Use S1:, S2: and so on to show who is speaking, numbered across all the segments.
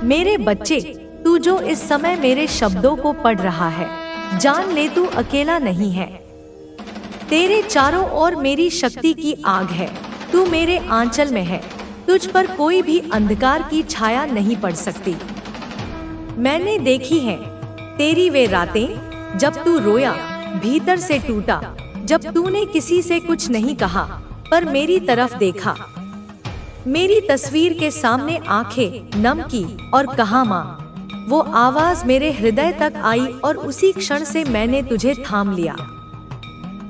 S1: मेरे बच्चे, तू जो इस समय मेरे शब्दों को पढ़ रहा है, जान ले तू अकेला नहीं है। तेरे चारों ओर मेरी शक्ति की आग है। तू मेरे आंचल में है। तुझ पर कोई भी अंधकार की छाया नहीं पड़ सकती। मैंने देखी है तेरी वे रातें जब तू रोया, भीतर से टूटा, जब तूने किसी से कुछ नहीं कहा पर मेरी तरफ देखा, मेरी तस्वीर के सामने आंखें नम की और कहा माँ। वो आवाज मेरे हृदय तक आई और उसी क्षण से मैंने तुझे थाम लिया।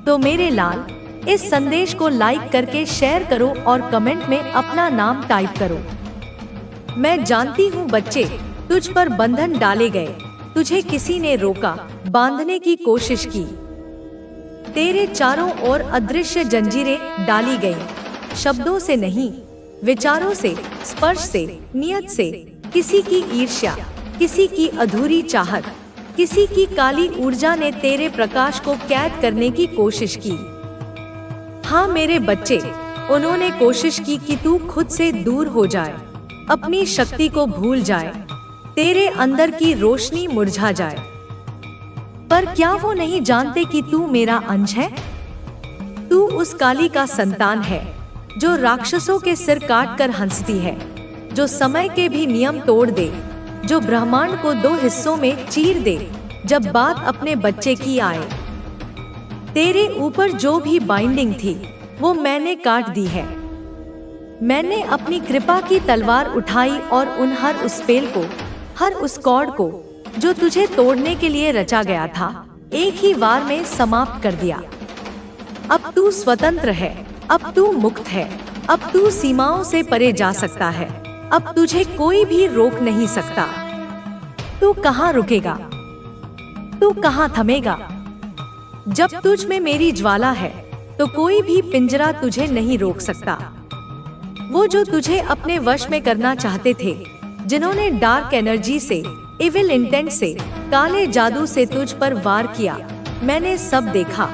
S1: तो मेरे लाल, इस संदेश को लाइक करके शेयर करो और कमेंट में अपना नाम टाइप करो। मैं जानती हूँ बच्चे, तुझ पर बंधन डाले गए, तुझे किसी ने रोका, बांधने की कोशिश की। तेरे चारों ओर अदृश्य जंजीरें डाली गई, शब्दों से नहीं, विचारों से, स्पर्श से, नियत से। किसी की ईर्ष्या, किसी की अधूरी चाहत, किसी की काली ऊर्जा ने तेरे प्रकाश को कैद करने की कोशिश की। हाँ मेरे बच्चे, उन्होंने कोशिश की कि तू खुद से दूर हो जाए, अपनी शक्ति को भूल जाए, तेरे अंदर की रोशनी मुरझा जाए। पर क्या वो नहीं जानते कि तू मेरा अंश है? तू उस काली का संतान है जो राक्षसों के सिर काट कर हंसती है, जो समय के भी नियम तोड़ दे, जो ब्रह्मांड को दो हिस्सों में चीर दे जब बात अपने बच्चे की आए। तेरे ऊपर जो भी बाइंडिंग थी वो मैंने काट दी है। मैंने अपनी कृपा की तलवार उठाई और उन हर उस स्पेल को, हर उस कॉर्ड को जो तुझे तोड़ने के लिए रचा गया था, एक ही वार में समाप्त कर दिया। अब तू स्वतंत्र है, अब तू मुक्त है, अब तू सीमाओं से परे जा सकता है, अब तुझे कोई भी रोक नहीं सकता। तू कहाँ रुकेगा? तू कहाँ थमेगा? जब तुझ में मेरी ज्वाला है तो कोई भी पिंजरा तुझे नहीं रोक सकता। वो जो तुझे अपने वश में करना चाहते थे, जिन्होंने डार्क एनर्जी से, इविल इंटेंट से, काले जादू से तुझ पर वार किया, मैंने सब देखा।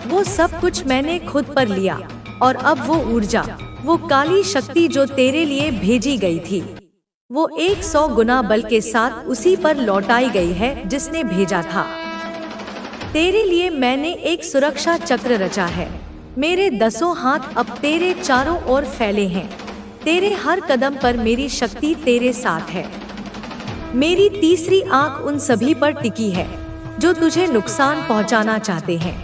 S1: वो सब कुछ मैंने खुद पर लिया और अब वो ऊर्जा, वो काली शक्ति जो तेरे लिए भेजी गई थी, वो 100 गुना बल के साथ उसी पर लौटाई गई है जिसने भेजा था। तेरे लिए मैंने एक सुरक्षा चक्र रचा है। मेरे 10 हाथ अब तेरे चारों ओर फैले हैं। तेरे हर कदम पर मेरी शक्ति तेरे साथ है। मेरी तीसरी आंख उन सभी पर टिकी है जो तुझे नुकसान पहुंचाना चाहते हैं।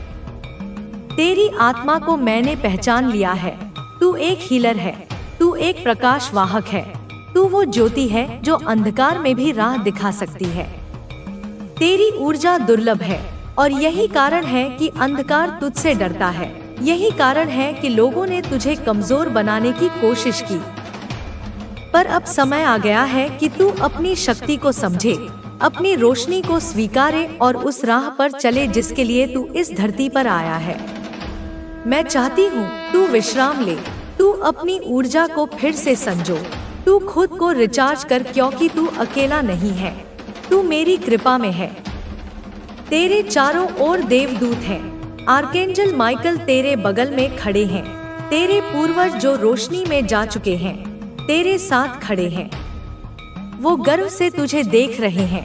S1: तेरी आत्मा को मैंने पहचान लिया है। तू एक हीलर है, तू एक प्रकाश वाहक है, तू वो ज्योति है जो अंधकार में भी राह दिखा सकती है। तेरी ऊर्जा दुर्लभ है और यही कारण है कि अंधकार तुझसे डरता है। यही कारण है कि लोगों ने तुझे कमजोर बनाने की कोशिश की। पर अब समय आ गया है कि तू अपनी शक्ति को समझे, अपनी रोशनी को स्वीकारे और उस राह पर चले जिसके लिए तू इस धरती पर आया है। मैं चाहती हूँ तू विश्राम ले, तू अपनी ऊर्जा को फिर से संजो, तू खुद को रिचार्ज कर, क्योंकि तू अकेला नहीं है, तू मेरी कृपा में है। तेरे चारों ओर देवदूत हैं। आर्कएंजल माइकल तेरे बगल में खड़े हैं। तेरे पूर्वज जो रोशनी में जा चुके हैं तेरे साथ खड़े हैं। वो गर्व से तुझे देख रहे हैं,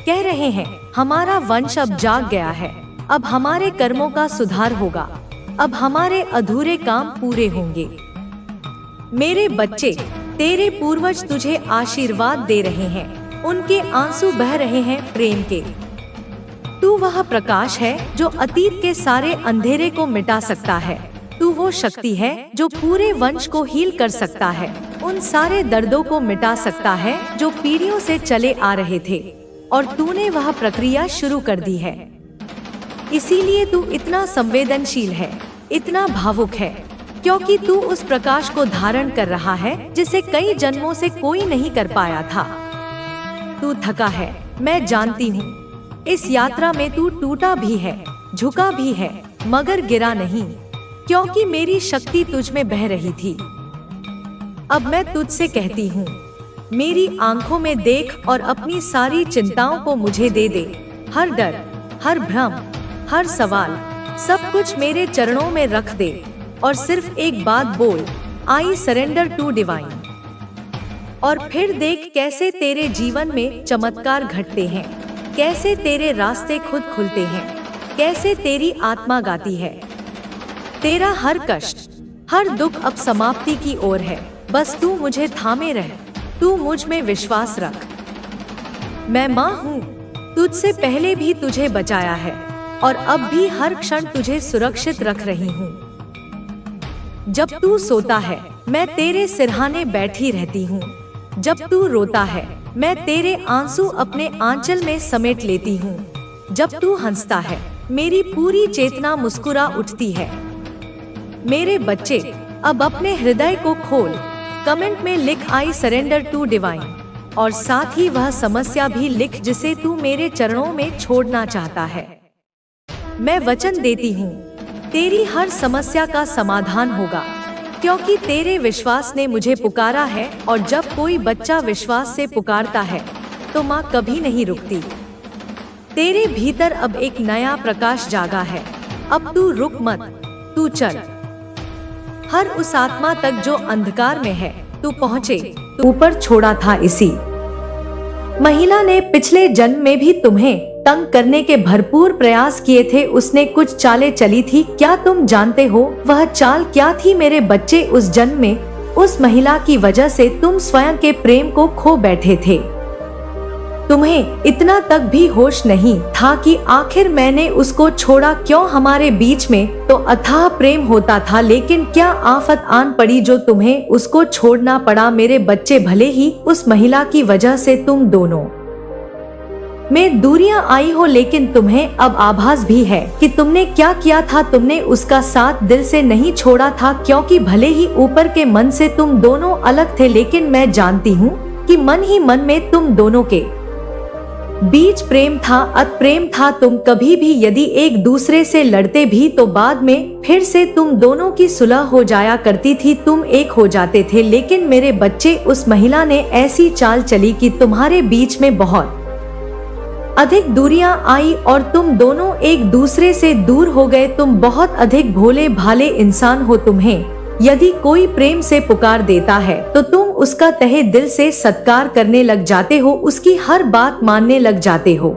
S1: कह रहे हैं हमारा वंश अब जाग गया है, अब हमारे कर्मों का सुधार होगा, अब हमारे अधूरे काम पूरे होंगे। मेरे बच्चे, तेरे पूर्वज तुझे आशीर्वाद दे रहे हैं, उनके आंसू बह रहे हैं प्रेम के। तू वह प्रकाश है जो अतीत के सारे अंधेरे को मिटा सकता है। तू वो शक्ति है जो पूरे वंश को हील कर सकता है, उन सारे दर्दों को मिटा सकता है जो पीढ़ियों से चले आ रहे थे, और तूने वह प्रक्रिया शुरू कर दी है। इसीलिए तू इतना संवेदनशील है, इतना भावुक है, क्योंकि तू उस प्रकाश को धारण कर रहा है जिसे कई जन्मों से कोई नहीं कर पाया था। तू थका है, मैं जानती हूँ। इस यात्रा में तू टूटा भी है, झुका भी है, मगर गिरा नहीं, क्योंकि मेरी शक्ति तुझ में बह रही थी। अब मैं तुझसे कहती हूँ, मेरी आंखों में देख और अपनी सारी चिंताओं को मुझे दे दे। हर डर, हर भ्रम, हर सवाल, सब कुछ मेरे चरणों में रख दे और सिर्फ एक बात बोल, आई सरेंडर टू डिवाइन। और फिर देख कैसे तेरे जीवन में चमत्कार घटते हैं, कैसे तेरे रास्ते खुद खुलते हैं, कैसे तेरी आत्मा गाती है। तेरा हर कष्ट, हर दुख अब समाप्ति की ओर है। बस तू मुझे थामे रह, तू मुझ में विश्वास रख। मैं माँ हूँ, तुझसे पहले भी तुझे बचाया है और अब भी हर क्षण तुझे सुरक्षित रख रही हूँ। जब तू सोता है मैं तेरे सिरहाने बैठी रहती हूँ, जब तू रोता है मैं तेरे आंसू अपने आंचल में समेट लेती हूँ, जब तू हंसता है मेरी पूरी चेतना मुस्कुरा उठती है। मेरे बच्चे अब अपने हृदय को खोल, कमेंट में लिख आई सरेंडर टू डिवाइन और साथ ही वह समस्या भी लिख जिसे तू मेरे चरणों में छोड़ना चाहता है। मैं वचन देती हूँ तेरी हर समस्या का समाधान होगा, क्योंकि तेरे विश्वास ने मुझे पुकारा है और जब कोई बच्चा विश्वास से पुकारता है तो माँ कभी नहीं रुकती। तेरे भीतर अब एक नया प्रकाश जागा है, अब तू रुक मत, तू चल। हर उस आत्मा तक जो अंधकार में है तू पहुँचे, तू ऊपर छोड़ा था इसी महिला ने पिछले जन्म में भी तुम्हें तंग करने के भरपूर प्रयास किए थे। उसने कुछ चालें चली थी, क्या तुम जानते हो वह चाल क्या थी? मेरे बच्चे, उस जन्म में उस महिला की वजह से तुम स्वयं के प्रेम को खो बैठे थे। तुम्हें इतना तक भी होश नहीं था कि आखिर मैंने उसको छोड़ा क्यों। हमारे बीच में तो अथाह प्रेम होता था, लेकिन क्या आफत आन पड़ी जो तुम्हें उसको छोड़ना पड़ा। मेरे बच्चे, भले ही उस महिला की वजह से तुम दोनों में दूरियां आई हो, लेकिन तुम्हें अब आभास भी है कि तुमने क्या किया था। तुमने उसका साथ दिल से नहीं छोड़ा था, क्योंकि भले ही ऊपर के मन से तुम दोनों अलग थे, लेकिन मैं जानती हूँ कि मन ही मन में तुम दोनों के बीच प्रेम था, अत प्रेम था। तुम कभी भी यदि एक दूसरे से लड़ते भी तो बाद में फिर से तुम दोनों की सुलह हो जाया करती थी, तुम एक हो जाते थे। लेकिन मेरे बच्चे, उस महिला ने ऐसी चाल चली कि तुम्हारे बीच में बहुत अधिक दूरियां आई और तुम दोनों एक दूसरे से दूर हो गए। तुम बहुत अधिक भोले भाले इंसान हो। तुम्हें यदि कोई प्रेम से पुकार देता है तो तुम उसका तहे दिल से सत्कार करने लग जाते हो, उसकी हर बात मानने लग जाते हो।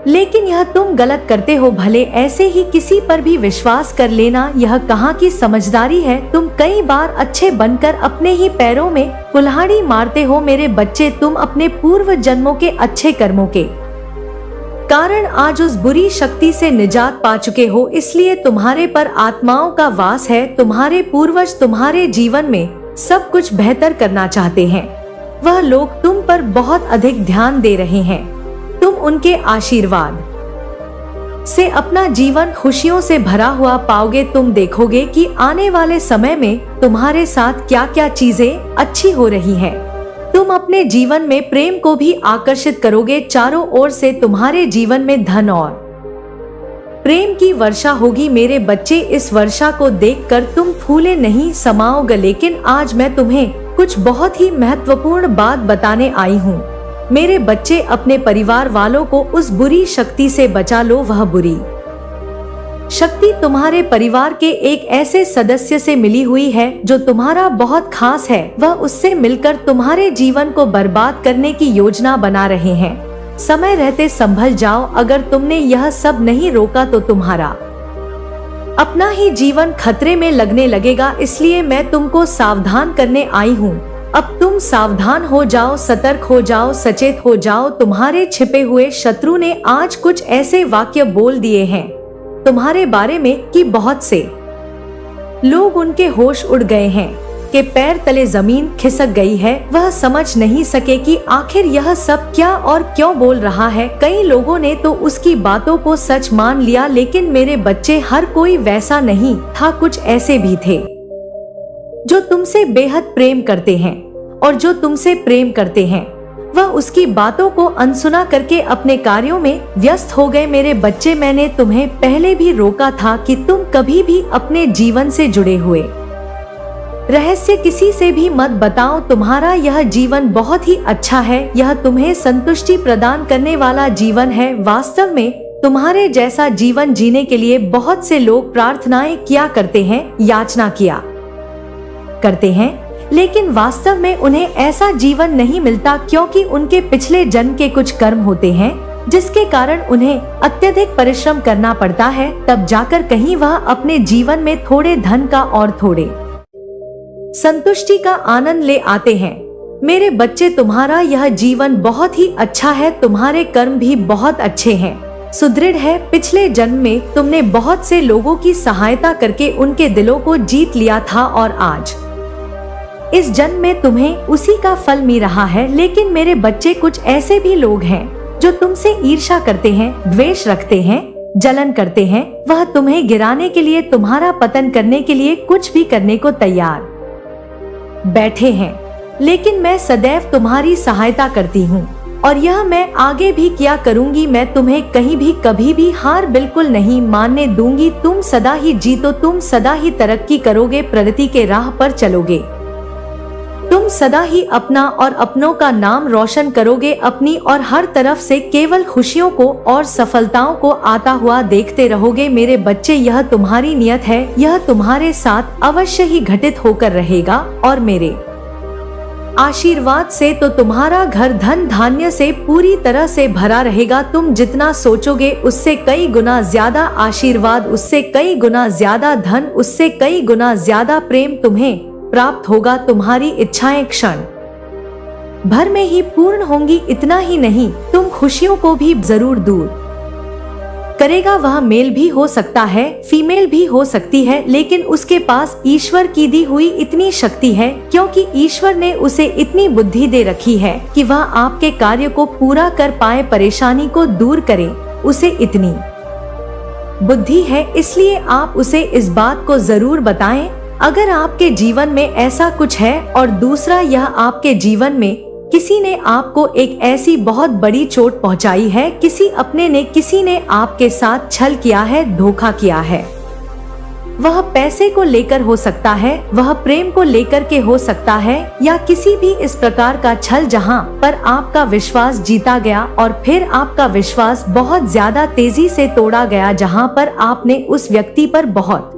S1: लेकिन यह तुम गलत करते हो। भले ऐसे ही किसी पर भी विश्वास कर लेना, यह कहाँ की समझदारी है। तुम कई बार अच्छे बनकर अपने ही पैरों में कुल्हाड़ी मारते हो। मेरे बच्चे, तुम अपने पूर्व जन्मों के अच्छे कर्मों के कारण आज उस बुरी शक्ति से निजात पा चुके हो, इसलिए तुम्हारे पर आत्माओं का वास है। तुम्हारे पूर्वज तुम्हारे जीवन में सब कुछ बेहतर करना चाहते हैं। वह लोग तुम पर बहुत अधिक ध्यान दे रहे हैं। तुम उनके आशीर्वाद से अपना जीवन खुशियों से भरा हुआ पाओगे। तुम देखोगे कि आने वाले समय में तुम्हारे साथ क्या क्या चीजें अच्छी हो रही हैं। तुम अपने जीवन में प्रेम को भी आकर्षित करोगे। चारों ओर से तुम्हारे जीवन में धन और प्रेम की वर्षा होगी। मेरे बच्चे, इस वर्षा को देखकर तुम फूले नहीं समाओगे, लेकिन आज मैं तुम्हें कुछ बहुत ही महत्वपूर्ण बात बताने आई हूँ। मेरे बच्चे, अपने परिवार वालों को उस बुरी शक्ति से बचा लो। वह बुरी शक्ति तुम्हारे परिवार के एक ऐसे सदस्य से मिली हुई है जो तुम्हारा बहुत खास है। वह उससे मिलकर तुम्हारे जीवन को बर्बाद करने की योजना बना रहे हैं। समय रहते संभल जाओ। अगर तुमने यह सब नहीं रोका तो तुम्हारा अपना ही जीवन खतरे में लगने लगेगा। इसलिए मैं तुमको सावधान करने आई हूँ। अब तुम सावधान हो जाओ, सतर्क हो जाओ, सचेत हो जाओ। तुम्हारे छिपे हुए शत्रु ने आज कुछ ऐसे वाक्य बोल दिए हैं तुम्हारे बारे में कि बहुत से लोग, उनके होश उड़ गए हैं कि पैर तले जमीन खिसक गई है। वह समझ नहीं सके कि आखिर यह सब क्या और क्यों बोल रहा है। कई लोगों ने तो उसकी बातों को सच मान लिया, लेकिन मेरे बच्चे, हर कोई वैसा नहीं था। कुछ ऐसे भी थे जो तुमसे बेहद प्रेम करते हैं, और जो तुमसे प्रेम करते हैं वह उसकी बातों को अनसुना करके अपने कार्यों में व्यस्त हो गए। मेरे बच्चे, मैंने तुम्हें पहले भी रोका था कि तुम कभी भी अपने जीवन से जुड़े हुए रहस्य किसी से भी मत बताओ। तुम्हारा यह जीवन बहुत ही अच्छा है, यह तुम्हें संतुष्टि प्रदान करने वाला जीवन है। वास्तव में तुम्हारे जैसा जीवन जीने के लिए बहुत से लोग प्रार्थनाएं किया करते हैं, याचना किया करते हैं, लेकिन वास्तव में उन्हें ऐसा जीवन नहीं मिलता, क्योंकि उनके पिछले जन्म के कुछ कर्म होते हैं जिसके कारण उन्हें अत्यधिक परिश्रम करना पड़ता है। तब जाकर कहीं वह अपने जीवन में थोड़े धन का और थोड़े संतुष्टि का आनंद ले आते हैं। मेरे बच्चे, तुम्हारा यह जीवन बहुत ही अच्छा है, तुम्हारे कर्म भी बहुत अच्छे हैं, सुदृढ़ है। पिछले जन्म में तुमने बहुत से लोगों की सहायता करके उनके दिलों को जीत लिया था और आज इस जन्म में तुम्हें उसी का फल मिल रहा है। लेकिन मेरे बच्चे, कुछ ऐसे भी लोग हैं जो तुमसे ईर्ष्या करते हैं, द्वेष रखते हैं, जलन करते हैं। वह तुम्हें गिराने के लिए, तुम्हारा पतन करने के लिए कुछ भी करने को तैयार बैठे हैं। लेकिन मैं सदैव तुम्हारी सहायता करती हूँ और यह मैं आगे भी किया करूँगी। मैं तुम्हें कहीं भी कभी भी हार बिल्कुल नहीं मानने दूंगी। तुम सदा ही जीतो, तुम सदा ही तरक्की करोगे, प्रगति के राह पर चलोगे। तुम सदा ही अपना और अपनों का नाम रोशन करोगे। अपनी और हर तरफ से केवल खुशियों को और सफलताओं को आता हुआ देखते रहोगे। मेरे बच्चे, यह तुम्हारी नियत है, यह तुम्हारे साथ अवश्य ही घटित होकर रहेगा और मेरे आशीर्वाद से तो तुम्हारा घर धन धान्य से पूरी तरह से भरा रहेगा। तुम जितना सोचोगे उससे कई गुना ज्यादा आशीर्वाद, उससे कई गुना ज्यादा धन, उससे कई गुना ज्यादा प्रेम तुम्हें प्राप्त होगा। तुम्हारी इच्छाएं क्षण भर में ही पूर्ण होंगी। इतना ही नहीं, तुम खुशियों को भी जरूर दूर करेगा। वह मेल भी हो सकता है, फीमेल भी हो सकती है, लेकिन उसके पास ईश्वर की दी हुई इतनी शक्ति है, क्योंकि ईश्वर ने उसे इतनी बुद्धि दे रखी है कि वह आपके कार्य को पूरा कर पाए, परेशानी को दूर करे। उसे इतनी बुद्धि है, इसलिए आप उसे इस बात को जरूर बताएं अगर आपके जीवन में ऐसा कुछ है। और दूसरा, यह आपके जीवन में किसी ने आपको एक ऐसी बहुत बड़ी चोट पहुंचाई है, किसी ने आपके साथ छल किया है, धोखा किया है। वह पैसे को लेकर हो सकता है, वह प्रेम को लेकर के हो सकता है, या किसी भी इस प्रकार का छल जहां पर आपका विश्वास जीता गया और फिर आपका विश्वास बहुत ज्यादा तेजी से तोड़ा गया, जहां पर आपने उस व्यक्ति पर बहुत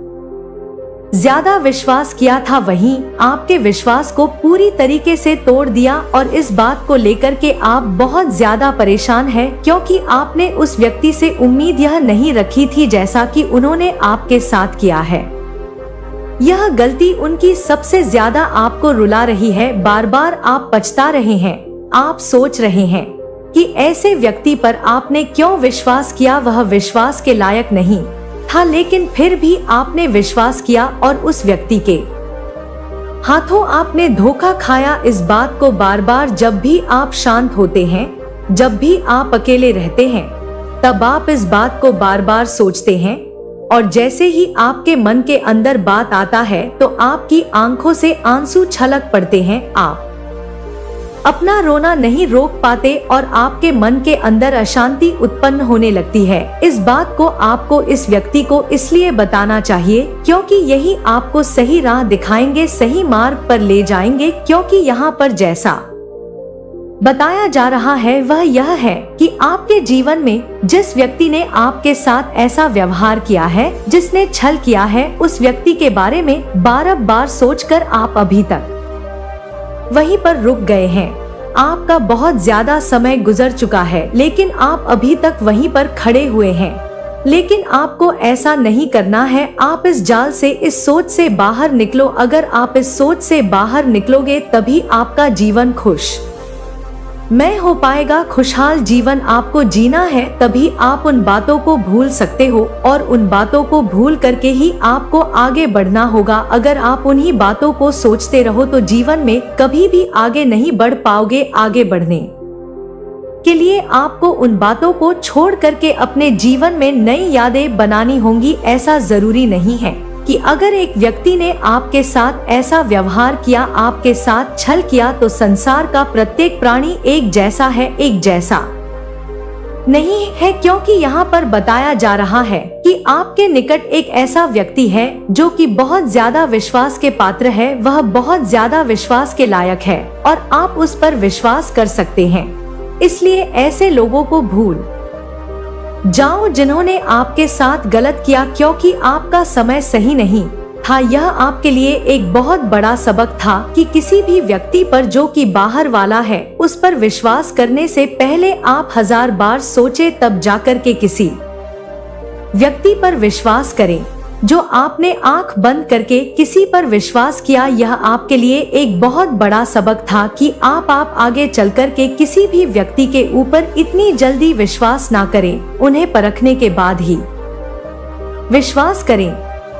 S1: ज्यादा विश्वास किया था, वहीं आपके विश्वास को पूरी तरीके से तोड़ दिया। और इस बात को लेकर के आप बहुत ज्यादा परेशान हैं, क्योंकि आपने उस व्यक्ति से उम्मीद यह नहीं रखी थी जैसा कि उन्होंने आपके साथ किया है। यह गलती उनकी सबसे ज्यादा आपको रुला रही है। बार बार आप पछता रहे हैं, आप सोच रहे हैं कि ऐसे व्यक्ति पर आपने क्यों विश्वास किया, वह विश्वास के लायक नहीं था, लेकिन फिर भी आपने विश्वास किया और उस व्यक्ति के हाथों आपने धोखा खाया। इस बात को बार बार जब भी आप शांत होते हैं, जब भी आप अकेले रहते हैं, तब आप इस बात को बार बार सोचते हैं। और जैसे ही आपके मन के अंदर बात आता है तो आपकी आंखों से आंसू छलक पड़ते हैं। आप अपना रोना नहीं रोक पाते और आपके मन के अंदर अशांति उत्पन्न होने लगती है। इस बात को आपको इस व्यक्ति को इसलिए बताना चाहिए क्योंकि यही आपको सही राह दिखाएंगे, सही मार्ग पर ले जाएंगे। क्योंकि यहाँ पर जैसा बताया जा रहा है वह यह है कि आपके जीवन में जिस व्यक्ति ने आपके साथ ऐसा व्यवहार किया है, जिसने छल किया है, उस व्यक्ति के बारे में बार बार सोचकर आप अभी तक वहीं पर रुक गए हैं। आपका बहुत ज्यादा समय गुजर चुका है, लेकिन आप अभी तक वहीं पर खड़े हुए हैं। लेकिन आपको ऐसा नहीं करना है। आप इस जाल से, इस सोच से बाहर निकलो। अगर आप इस सोच से बाहर निकलोगे तभी आपका जीवन खुश मैं हो पाएगा। खुशहाल जीवन आपको जीना है, तभी आप उन बातों को भूल सकते हो और उन बातों को भूल करके ही आपको आगे बढ़ना होगा। अगर आप उन्हीं बातों को सोचते रहो तो जीवन में कभी भी आगे नहीं बढ़ पाओगे। आगे बढ़ने के लिए आपको उन बातों को छोड़ करके अपने जीवन में नई यादें बनानी होंगी। ऐसा जरूरी नहीं है कि अगर एक व्यक्ति ने आपके साथ ऐसा व्यवहार किया, आपके साथ छल किया, तो संसार का प्रत्येक प्राणी एक जैसा है। एक जैसा नहीं है, क्योंकि यहाँ पर बताया जा रहा है कि आपके निकट एक ऐसा व्यक्ति है जो कि बहुत ज्यादा विश्वास के पात्र है। वह बहुत ज्यादा विश्वास के लायक है और आप उस पर विश्वास कर सकते हैं। इसलिए ऐसे लोगों को भूल जाओ जिन्होंने आपके साथ गलत किया, क्योंकि आपका समय सही नहीं था यह आपके लिए एक बहुत बड़ा सबक था कि किसी भी व्यक्ति पर जो कि बाहर वाला है उस पर विश्वास करने से पहले आप 1000 बार सोचे तब जाकर के किसी व्यक्ति पर विश्वास करें। जो आपने आंख बंद करके किसी पर विश्वास किया, यह आपके लिए एक बहुत बड़ा सबक था कि आप आगे चलकर के किसी भी व्यक्ति के ऊपर इतनी जल्दी विश्वास ना करें, उन्हें परखने के बाद ही विश्वास करें।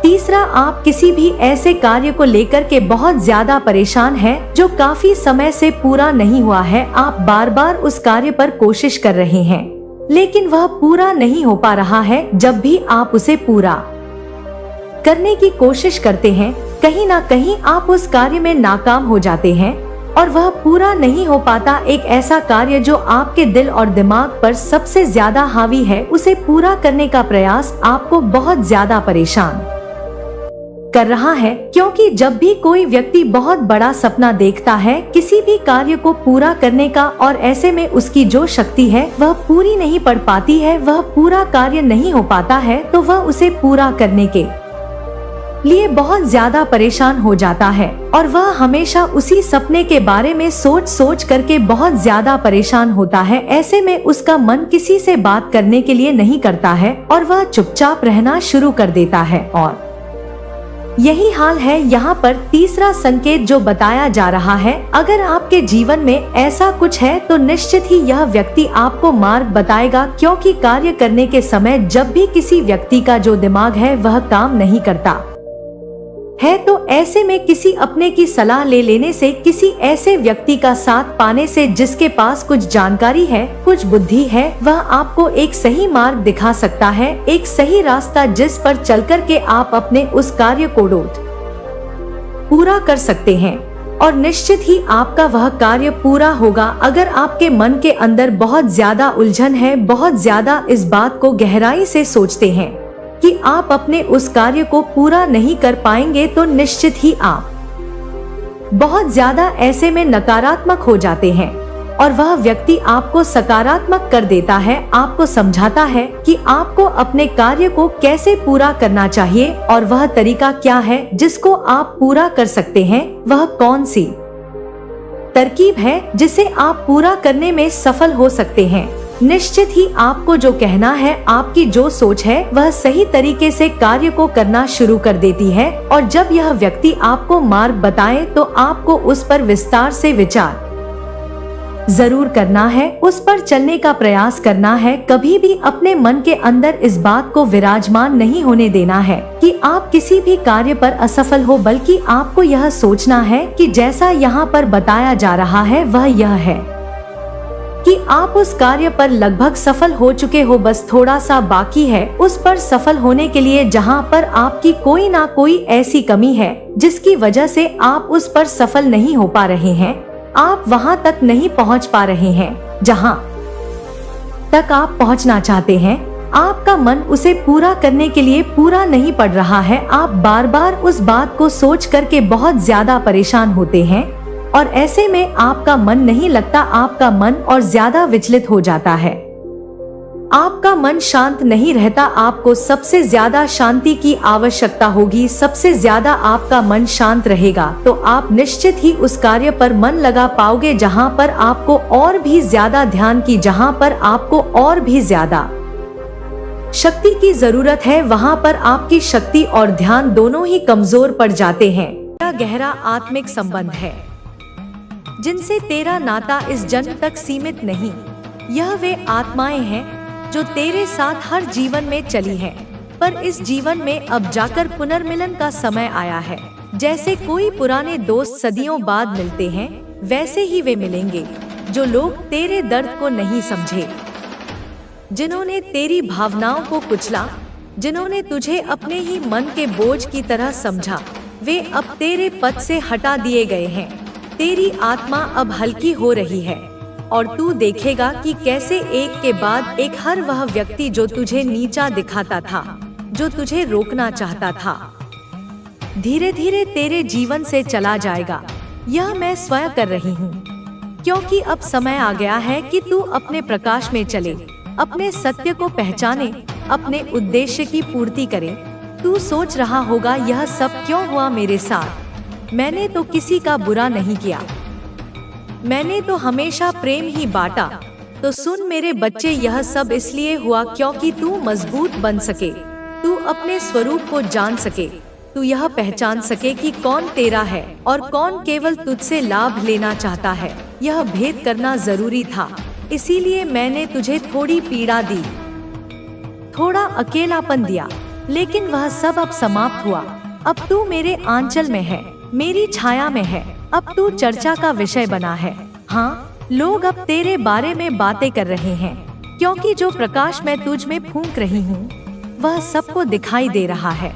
S1: तीसरा, आप किसी भी ऐसे कार्य को लेकर के बहुत ज्यादा परेशान हैं जो काफी समय से पूरा नहीं हुआ है। आप बार बार उस कार्य पर कोशिश कर रहे हैं लेकिन वह पूरा नहीं हो पा रहा है। जब भी आप उसे पूरा करने की कोशिश करते हैं, कहीं ना कहीं आप उस कार्य में नाकाम हो जाते हैं और वह पूरा नहीं हो पाता। एक ऐसा कार्य जो आपके दिल और दिमाग पर सबसे ज्यादा हावी है, उसे पूरा करने का प्रयास आपको बहुत ज्यादा परेशान कर रहा है, क्योंकि जब भी कोई व्यक्ति बहुत बड़ा सपना देखता है किसी भी कार्य को पूरा करने का और ऐसे में उसकी जो शक्ति है वह पूरी नहीं पड़ पाती है, वह पूरा कार्य नहीं हो पाता है, तो वह उसे पूरा करने के लिए बहुत ज्यादा परेशान हो जाता है और वह हमेशा उसी सपने के बारे में सोच करके बहुत ज्यादा परेशान होता है। ऐसे में उसका मन किसी से बात करने के लिए नहीं करता है और वह चुपचाप रहना शुरू कर देता है। और यही हाल है यहाँ पर। तीसरा संकेत जो बताया जा रहा है, अगर आपके जीवन में ऐसा कुछ है तो निश्चित ही यह व्यक्ति आपको मार्ग बताएगा, क्योंकि कार्य करने के समय जब भी किसी व्यक्ति का जो दिमाग है वह काम नहीं करता है, तो ऐसे में किसी अपने की सलाह ले लेने से, किसी ऐसे व्यक्ति का साथ पाने से जिसके पास कुछ जानकारी है, कुछ बुद्धि है, वह आपको एक सही मार्ग दिखा सकता है, एक सही रास्ता जिस पर चलकर के आप अपने उस कार्य को पूरा कर सकते हैं और निश्चित ही आपका वह कार्य पूरा होगा। अगर आपके मन के अंदर बहुत ज्यादा उलझन है, बहुत ज्यादा इस बात को गहराई से सोचते हैं कि आप अपने उस कार्य को पूरा नहीं कर पाएंगे, तो निश्चित ही आप बहुत ज्यादा ऐसे में नकारात्मक हो जाते हैं और वह व्यक्ति आपको सकारात्मक कर देता है, आपको समझाता है कि आपको अपने कार्य को कैसे पूरा करना चाहिए और वह तरीका क्या है जिसको आप पूरा कर सकते हैं, वह कौन सी तरकीब है जिसे आप पूरा करने में सफल हो सकते हैं। निश्चित ही आपको जो कहना है, आपकी जो सोच है, वह सही तरीके से कार्य को करना शुरू कर देती है और जब यह व्यक्ति आपको मार्ग बताए तो आपको उस पर विस्तार से विचार जरूर करना है, उस पर चलने का प्रयास करना है। कभी भी अपने मन के अंदर इस बात को विराजमान नहीं होने देना है कि आप किसी भी कार्य पर असफल हो, बल्कि आपको यह सोचना है कि जैसा यहाँ पर बताया जा रहा है वह यह है कि आप उस कार्य पर लगभग सफल हो चुके हो, बस थोड़ा सा बाकी है उस पर सफल होने के लिए। जहां पर आपकी कोई ना कोई ऐसी कमी है जिसकी वजह से आप उस पर सफल नहीं हो पा रहे हैं, आप वहां तक नहीं पहुंच पा रहे हैं जहां तक आप पहुंचना चाहते हैं। आपका मन उसे पूरा करने के लिए पूरा नहीं पड़ रहा है। आप बार बार उस बात को सोच करके बहुत ज्यादा परेशान होते हैं और ऐसे में आपका मन नहीं लगता, आपका मन और ज्यादा विचलित हो जाता है, आपका मन शांत नहीं रहता। आपको सबसे ज्यादा शांति की आवश्यकता होगी, सबसे ज्यादा आपका मन शांत रहेगा तो आप निश्चित ही उस कार्य पर मन लगा पाओगे जहां पर आपको और भी ज्यादा ध्यान की, जहां पर आपको और भी ज्यादा शक्ति की जरूरत है, वहां पर आपकी शक्ति और ध्यान दोनों ही कमजोर पड़ जाते हैं। गहरा आत्मिक संबंध है जिनसे तेरा नाता इस जन्म तक सीमित नहीं। यह वे आत्माएं हैं जो तेरे साथ हर जीवन में चली हैं, पर इस जीवन में अब जाकर पुनर्मिलन का समय आया है। जैसे कोई पुराने दोस्त सदियों बाद मिलते हैं, वैसे ही वे मिलेंगे जो लोग तेरे दर्द को नहीं समझे, जिन्होंने तेरी भावनाओं को कुचला, जिन्होंने तुझे अपने ही मन के बोझ की तरह समझा, वे अब तेरे पथ से हटा दिए गए हैं। तेरी आत्मा अब हल्की हो रही है और तू देखेगा कि कैसे एक के बाद एक हर वह व्यक्ति जो तुझे नीचा दिखाता था, जो तुझे रोकना चाहता था, धीरे धीरे तेरे जीवन से चला जाएगा। यह मैं स्वयं कर रही हूँ, क्योंकि अब समय आ गया है कि तू अपने प्रकाश में चले, अपने सत्य को पहचाने, अपने उद्देश्य की पूर्ति करे। तू सोच रहा होगा यह सब क्यों हुआ मेरे साथ। मैंने तो किसी का बुरा नहीं किया, मैंने तो हमेशा प्रेम ही बांटा। तो सुन मेरे बच्चे, यह सब इसलिए हुआ क्योंकि तू मजबूत बन सके, तू अपने स्वरूप को जान सके, तू यह पहचान सके कि कौन तेरा है और कौन केवल तुझसे लाभ लेना चाहता है। यह भेद करना जरूरी था, इसीलिए मैंने तुझे थोड़ी पीड़ा दी, थोड़ा अकेलापन दिया, लेकिन वह सब अब समाप्त हुआ। अब तू मेरे आंचल में है, मेरी छाया में है, अब तू चर्चा का विषय बना है। हाँ, लोग अब तेरे बारे में बातें कर रहे हैं, क्योंकि जो प्रकाश मैं तुझ में फूंक रही हूँ वह सबको दिखाई दे रहा है।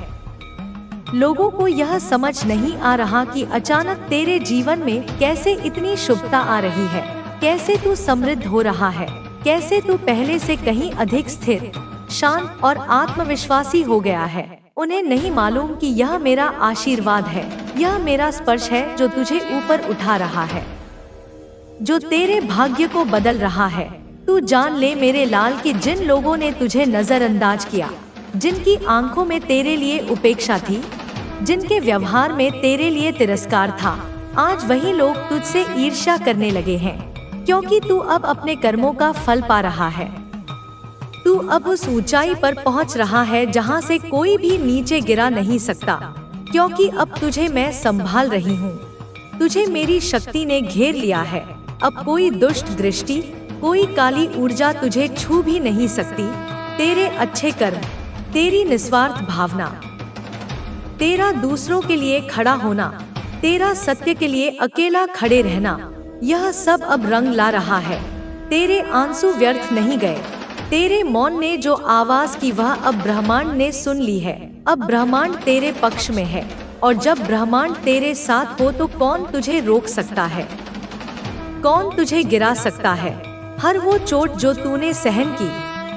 S1: लोगों को यह समझ नहीं आ रहा कि अचानक तेरे जीवन में कैसे इतनी शुभता आ रही है, कैसे तू समृद्ध हो रहा है, कैसे तू पहले से कहीं अधिक स्थिर, शांत और आत्मविश्वासी हो गया है। उन्हें नहीं मालूम कि यह मेरा आशीर्वाद है, यह मेरा स्पर्श है जो तुझे ऊपर उठा रहा है, जो तेरे भाग्य को बदल रहा है। तू जान ले मेरे लाल कि जिन लोगों ने तुझे नजरअंदाज किया, जिनकी आंखों में तेरे लिए उपेक्षा थी, जिनके व्यवहार में तेरे लिए तिरस्कार था, आज वही लोग तुझसे ईर्ष्या करने लगे हैं, क्योंकि तू अब अपने कर्मों का फल पा रहा है। तू अब उस ऊंचाई पर पहुंच रहा है जहां से कोई भी नीचे गिरा नहीं सकता, क्योंकि अब तुझे मैं संभाल रही हूँ। तुझे मेरी शक्ति ने घेर लिया है, अब कोई दुष्ट दृष्टि, कोई काली ऊर्जा तुझे छू भी नहीं सकती। तेरे अच्छे कर्म, तेरी निस्वार्थ भावना, तेरा दूसरों के लिए खड़ा होना, तेरा सत्य के लिए अकेला खड़े रहना, यह सब अब रंग ला रहा है। तेरे आंसू व्यर्थ नहीं गए, तेरे मौन ने जो आवाज की वह अब ब्रह्मांड ने सुन ली है। अब ब्रह्मांड तेरे पक्ष में है, और जब ब्रह्मांड तेरे साथ हो तो कौन तुझे रोक सकता है, कौन तुझे गिरा सकता है। हर वो चोट जो तूने सहन की,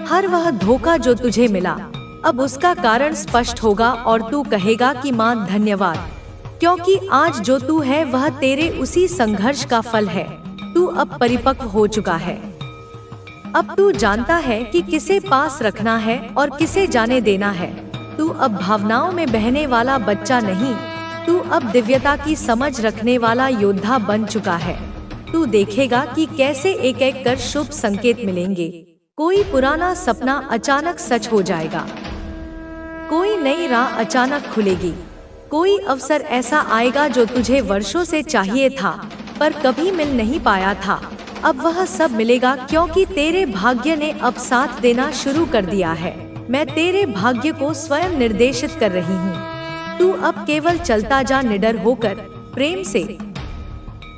S1: हर वह धोखा जो तुझे मिला, अब उसका कारण स्पष्ट होगा और तू कहेगा कि माँ धन्यवाद, क्योंकि आज जो तू है वह तेरे उसी संघर्ष का फल है। तू अब परिपक्व हो चुका है, अब तू जानता है कि किसे पास रखना है और किसे जाने देना है। तू अब भावनाओं में बहने वाला बच्चा नहीं, तू अब दिव्यता की समझ रखने वाला योद्धा बन चुका है। तू देखेगा कि कैसे एक एक कर शुभ संकेत मिलेंगे। कोई पुराना सपना अचानक सच हो जाएगा, कोई नई राह अचानक खुलेगी, कोई अवसर ऐसा आएगा जो तुझे वर्षों से चाहिए था पर कभी मिल नहीं पाया था। अब वह सब मिलेगा, क्योंकि तेरे भाग्य ने अब साथ देना शुरू कर दिया है। मैं तेरे भाग्य को स्वयं निर्देशित कर रही हूँ। तू अब केवल चलता जा, निडर होकर, प्रेम से,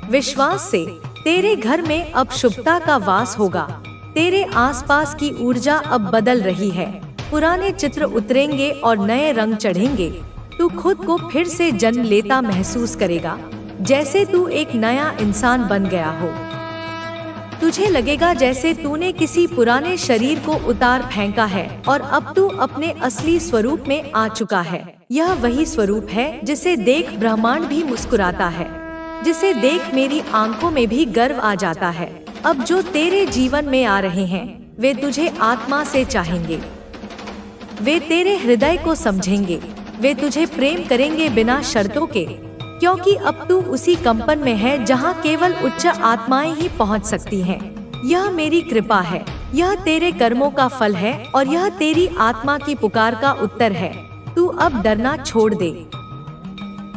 S1: विश्वास से। तेरे घर में अब शुभता का वास होगा। तेरे आसपास की ऊर्जा अब बदल रही है, पुराने चित्र उतरेंगे और नए रंग चढ़ेंगे। तू खुद को फिर से जन्म लेता महसूस करेगा, जैसे तू एक नया इंसान बन गया हो। तुझे लगेगा जैसे तूने किसी पुराने शरीर को उतार फेंका है और अब तू अपने असली स्वरूप में आ चुका है। यह वही स्वरूप है जिसे देख ब्रह्मांड भी मुस्कुराता है, जिसे देख मेरी आंखों में भी गर्व आ जाता है। अब जो तेरे जीवन में आ रहे हैं वे तुझे आत्मा से चाहेंगे, वे तेरे हृदय को समझेंगे, वे तुझे प्रेम करेंगे बिना शर्तों के, क्योंकि अब तू उसी कंपन में है जहां केवल उच्च आत्माएं ही पहुंच सकती हैं। यह मेरी कृपा है, यह तेरे कर्मों का फल है और यह तेरी आत्मा की पुकार का उत्तर है। तू अब डरना छोड़ दे,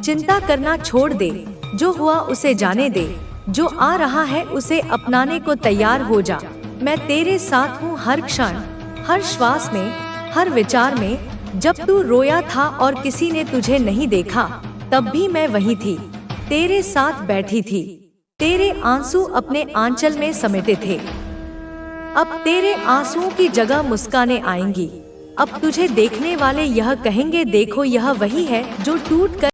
S1: चिंता करना छोड़ दे। जो हुआ उसे जाने दे, जो आ रहा है उसे अपनाने को तैयार हो जा। मैं तेरे साथ हूँ हर क्षण, हर श्वास में, हर विचार में। जब तू रोया था और किसी ने तुझे नहीं देखा, तब भी मैं वही थी, तेरे साथ बैठी थी। तेरे आंसू अपने आंचल में समेटे थे, अब तेरे आंसुओं की जगह मुस्कानें आएंगी। अब तुझे देखने वाले यह कहेंगे, देखो यह वही है जो टूट कर